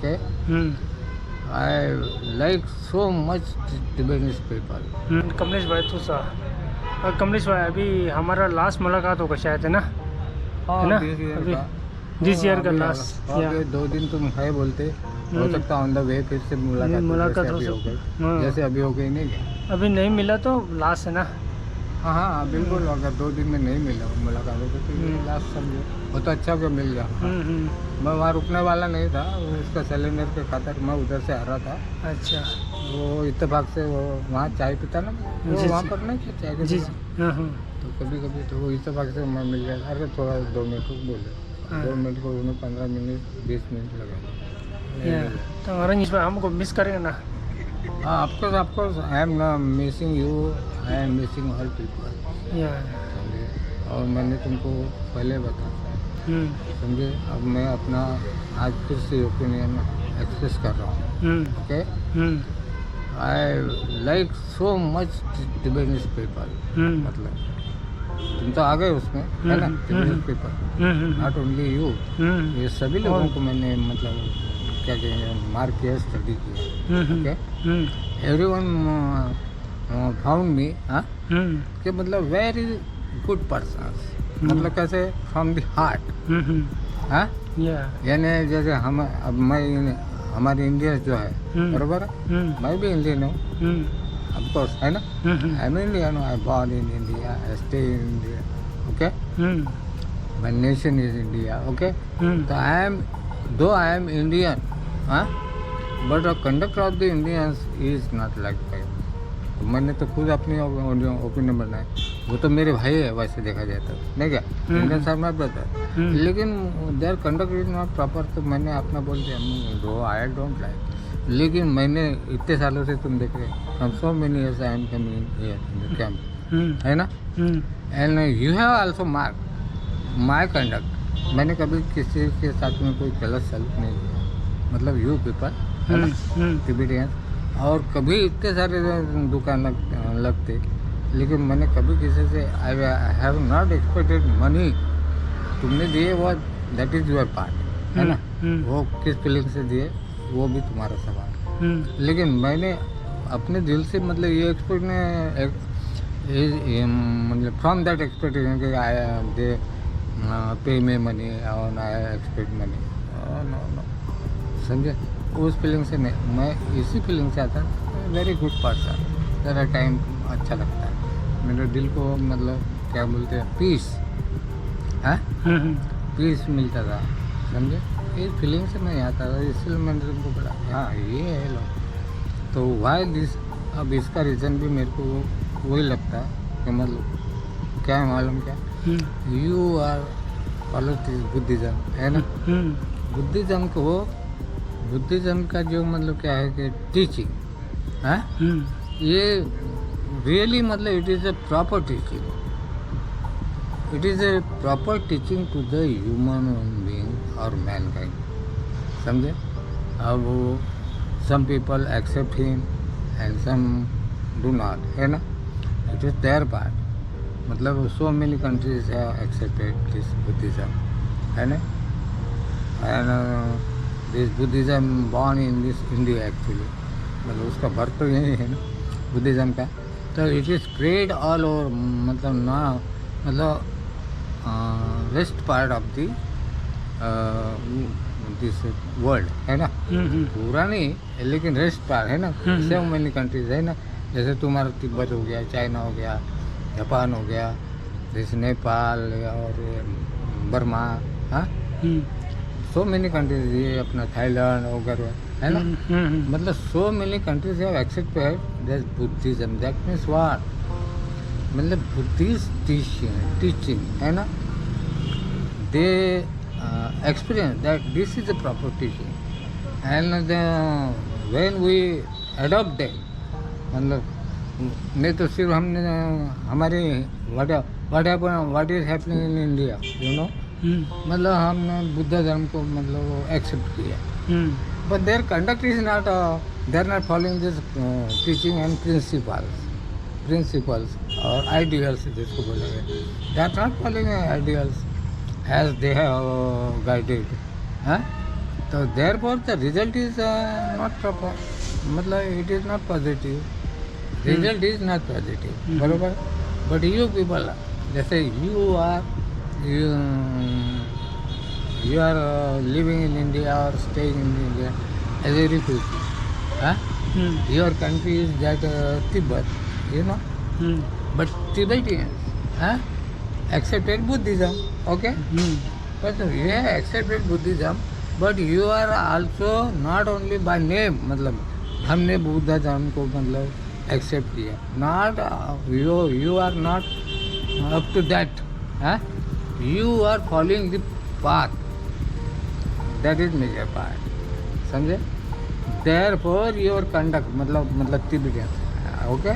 Okay, I like so much Tibetanese people. Kamlesh भाई तुसा और कमलेश भाई अभी हमारा लास्ट मुलाकात होगा शायद है ना हाँ, है ना this year अभी का दिस ईयर का अभी लास्ट या अभी 2 दिन तुम है बोलते, हो सकता ऑन द वे फिर से मुलाकात हो जैसे अभी हो सकती। गई, हाँ। जैसे अभी हो गई नहीं क्या? अभी नहीं मिला तो लास्ट है ना हाँ हाँ बिल्कुल, अगर 2 दिन में नहीं मिला मुलाकात हो तो लास्ट समझो, वो तो अच्छा कि मिल गया। मैं वहाँ रुकने वाला नहीं था, वो उसका सिलेंडर के खातर मैं उधर से आ रहा था। अच्छा वो इत्तेफाक से वो वहाँ चाय पीता ना, वो जी, वहाँ जी। पर नहीं चाय के जी दुकान। जी तो कभी कभी तो वो इत्तेफाक से मैं मिल गया, अरे थोड़ा 2 मिनट को बोले, हाँ। 2 मिनट को उन्हें 15 मिनट 20 मिनट लगा। या तो रंजीश भाई हमको मिस करेंगे ना हाँ of course I am missing you, I am missing all people. या और मैंने तुमको पहले बताया, समझे। अब मैं अपना आज फिर से ओपिनियन एक्सप्रेस कर रहा हूँ। Okay, I like so much Tibetanese people. मतलब तुम तो आ गए उसमें है ना, Tibetanese people, not only you, ये सभी लोगों को मैंने मतलब क्या कहेंगे मार्क किया, स्टडी किया। ओके, एवरीवन फाउंड मी हाँ कि मतलब वेरी गुड पर्सन, मतलब कैसे फ्रॉम द हार्ट हाँ। या यानी जैसे हम अब मैं हमारे इंडिया जो है बराबर है, मैं भी इंडियन हूँ ऑफ कोर्स है ना, I am Indian, I born in India, I stay in India. Okay, my nation is India. Okay, तो आई एम इंडियन हाँ, but the conduct of the Indians is not like my. मैंने तो खुद अपनी opinion बनाई, वो तो मेरे भाई है वैसे देखा जाए तो, नहीं क्या, इंडियन साहब माई ब्रदर, लेकिन there conduct is not proper, तो मैंने अपना बोल दिया दो आई डोंट लाइक। लेकिन मैंने इतने सालों से तुम देख रहे from so many years I am coming here in the camp है ना, and you have also mark my conduct. मैंने कभी किसी के साथ में कोई गलत सलूक नहीं किया, मतलब यू पीपल है ना टिबेटियंस, और कभी इतने सारे दुकान लगते, लेकिन मैंने कभी किसी से I have not expected money, तुमने दिए वो दैट इज योर पार्ट है ना, वो किस फीलिंग से दिए वो भी तुम्हारा सवाल। लेकिन मैंने अपने दिल से मतलब ये एक्सपेक्ट मतलब फ्रॉम दैट एक्सपेक्टेशन कि आई दे पे मे मनी और I expect money, no no, समझे, उस फीलिंग से नहीं, मैं इसी फीलिंग से आता हूँ, वेरी गुड पर्सन, ज़रा टाइम अच्छा लगता है मेरे दिल को, मतलब क्या बोलते हैं पीस है, पीस मिलता था, समझे, इस फीलिंग से मैं आता था, इसलिए मैंने तुमको बोला हाँ ये है लो। तो वाई दिस, अब इसका रीज़न भी मेरे को वही लगता है कि मतलब क्या है मालूम क्या, यू आर फॉलो बुद्धिज़्म है ना, बुद्धिज़्म का जो मतलब क्या है कि टीचिंग है, ये रियली मतलब it is a proper teaching, it is a proper teaching to the human being और मैनकाइंड, समझे। अब वो some people accept him and some do not है ना, इट इज़ देयर पार्ट, मतलब so many countries have accepted this Buddhism है ना, and this Buddhism born in this India actually, मतलब उसका बर्थ तो यही है ना बुद्धिज़्म का, तो it is spread all over, मतलब ना मतलब west part of the this world है ना, पूरा नहीं लेकिन वेस्ट पार्ट है ना, सो मेनी कंट्रीज है ना, जैसे तुम्हारा तिब्बत हो गया, चाइना हो गया, जापान हो गया, जैसे नेपाल और बर्मा हाँ, सो मेनी कंट्रीज, ये अपना थाईलैंड वगैरह है ना, मतलब so many countries have accepted this Buddhism, that means what, मतलब बुद्धिस्ट टीचिंग है ना, they experience that this is a proper teaching and when we adopt that, मतलब नहीं तो सिर्फ हमने हमारे what is happening in India you know, मतलब हमने बुद्ध धर्म को मतलब एक्सेप्ट किया, but their conduct is not, they are not following this teaching and principles और आइडियल्स जिसको बोलेंगे, दे are not following ideals as they have guided हाँ, तो therefore the result is not proper. मतलब it is not positive. Result is not positive. बरोबर. But you people, जैसे you are living in India or staying in India as a refugee. Huh? Your country is that Tibet, you know. But Tibetans accepted Buddhism, okay? But you have accepted Buddhism, but you are also not only by name, मतलब हमने बुद्ध धर्म को मतलब accept किया, not you are not up to that, you are following the path, that is major part, समझे? Therefore your conduct मतलब Tibetan, okay,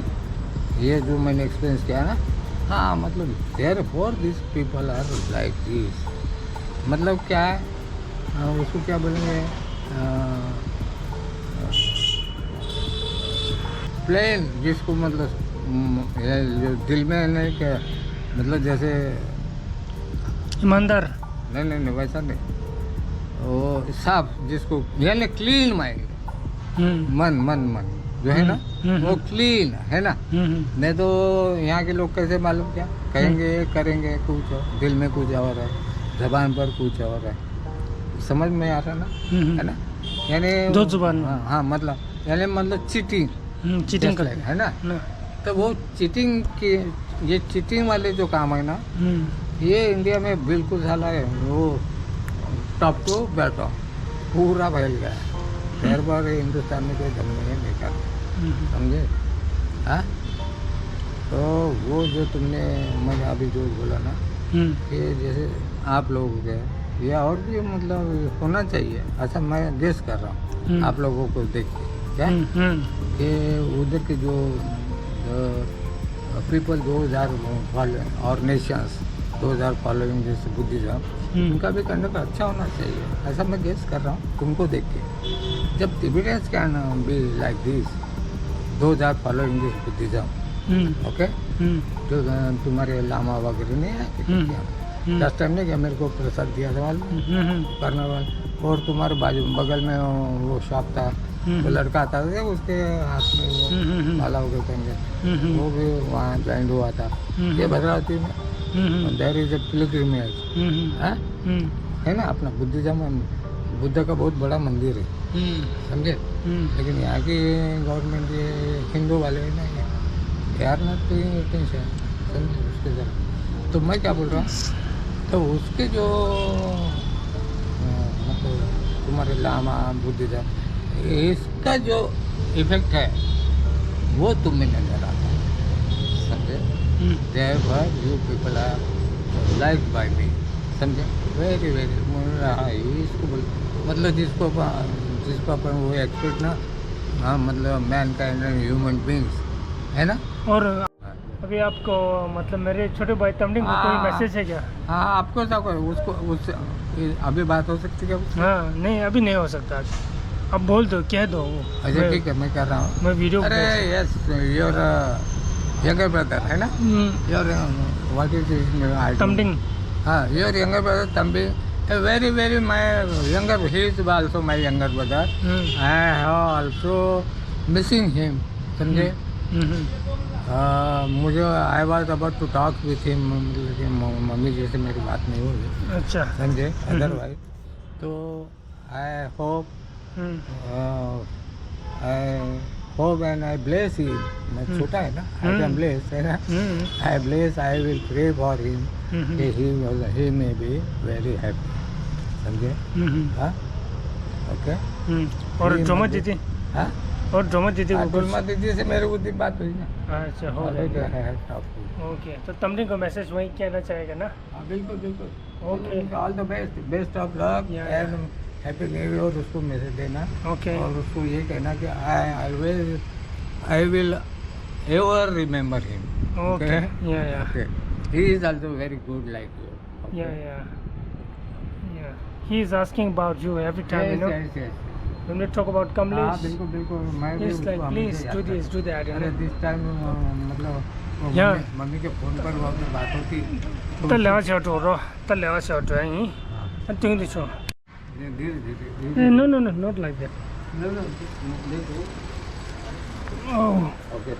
ये जो मैंने एक्सपीरियंस किया ना, हाँ मतलब therefore these people are like this, मतलब क्या है, उसको क्या बोलेंगे, प्लेन जिसको मतलब जो दिल में नहीं क्या, मतलब जैसे ईमानदार, नहीं वैसा नहीं, वो साफ जिसको यानी क्लीन माइंड, मन जो है ना वो क्लीन है ना। नहीं तो यहाँ के लोग कैसे मालूम क्या कहेंगे, करेंगे कुछ, दिल में कुछ और है, जबान पर कुछ और है, समझ में आ रहा ना, है ना, यानी दो जुबान, हाँ मतलब चीटिंग कर है ना। तो वो चीटिंग की, ये चीटिंग वाले जो काम है ना, ये इंडिया में बिल्कुल साला है, वो टॉप टू बैटो पूरा फैल गया है। खैर बार हिंदुस्तान में कोई दम नहीं निकाल, समझे? हाँ, तो वो जो तुमने मैंने अभी जो बोला ना कि जैसे आप लोग हो गए या और भी मतलब होना चाहिए, ऐसा मैं गेस कर रहा हूँ आप लोगों को देख के, क्या कि उधर के जो पीपल 2000 फॉलोइंग और नेशंस 2000 फॉलोइंग जैसे बुद्धिज्म, उनका भी कंडक्ट अच्छा होना चाहिए, ऐसा मैं गेस कर रहा हूँ तुमको देख के। जब तिब्बतियंस can be like this 2000 following this Buddhism, okay, तो तुम्हारे लामा वगैरह नहीं है लास्ट टाइम नहीं क्या मेरे को प्रसाद दिया था मालूम करने वाला, और तुम्हारे बाजू बगल में वो शॉप था, वो लड़का आता था उसके हाथ में वो माला वगैरह पहन, वो भी वहाँ ज्वाइन हुआ था। ये भद्रावती में देयर इज ए पिलग्रिमेज है ना, अपना बुद्धिज्म, बुद्ध का बहुत बड़ा मंदिर है, समझे? लेकिन यहाँ की गवर्नमेंट ये हिंदू वाले है ना, ये आर नॉट पेइंग अटेंशन, समझे उसके जरा। तो मैं क्या बोल रहा हूँ, तो उसके जो मतलब तुम्हारे लामा बुद्धिज्म, इसका जो इफेक्ट है वो तुम्हें नजर आता है, समझे? Therefore you people are liked by me, समझे? वेरी इसको बोल मतलब जिसको अपन वो एक्सपेक्ट ना, हाँ मतलब मैन काइंड ह्यूमन बींग्स है ना। और अभी आपको मतलब मेरे छोटे भाई तमलिंग को कोई मैसेज है क्या? हाँ आपको क्या उसको उससे अभी बात हो सकती है क्या? हाँ नहीं अभी नहीं हो सकता, अब बोल दो, कह दो। अच्छा ठीक है, मैं कर रहा हूँ, मैं वीडियो, अरे यस योर younger brother है ना, your what is his name? तमलिंग, हाँ your younger brother तमलिंग, very my younger, he is also my younger brother, I have also missing him, समझे? मुझे I was about to talk with him, लेकिन mummy जैसे मेरी बात नहीं हुई, अच्छा समझे? अदरवाइज तो I hope and I bless him, मैं छोटा है ना, आई कैन ब्लेस है ना, I bless, I will pray for him कि he may be very happy, समझे? हाँ ओके। और जोमा दीदी, हाँ और जोमा दीदी को, जोमा दीदी से मेरे उस दिन बात हुई ना, अच्छा हो गया, ओके। तो तमलिंग को मैसेज वही कहना चाहेगा ना? हाँ बिल्कुल बिल्कुल, okay, all the best of luck and happy new year, उसको मैसेज देना, ओके, और उसको ये कहना कि I will ever remember him, okay, yeah he is also very good like you, yeah he is asking about you every time, you know, when we talk about Kamlesh, हाँ बिल्कुल मैं भी it's like please do this do that, अरे this time मतलब mummy के phone पर वो अपनी बात होती तो लेवा छोटो रो तो लेवा छोटो है ही तो तुम दिसो धीरे धीरे No, no, no, not like that. no Oh, okay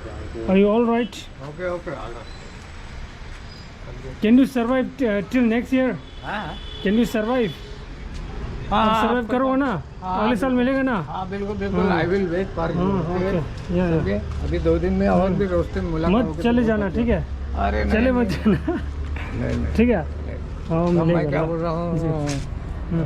are you all right? okay okay Can you survive till next year? हाँ Can you survive? आप सर्वाइव करो ना, अगले साल मिलेगा ना? हाँ बिल्कुल बिल्कुल I will wait for you okay, या अभी 2 दिन में और भी रोस्ते मुलाकात मत होगी चले तो जाना, ठीक है? अरे नहीं, चले मत नहीं, जाना, नहीं नहीं ठीक है? हाँ तो मैं मिलेगा क्या ना। बोल रहा हूँ हम्म।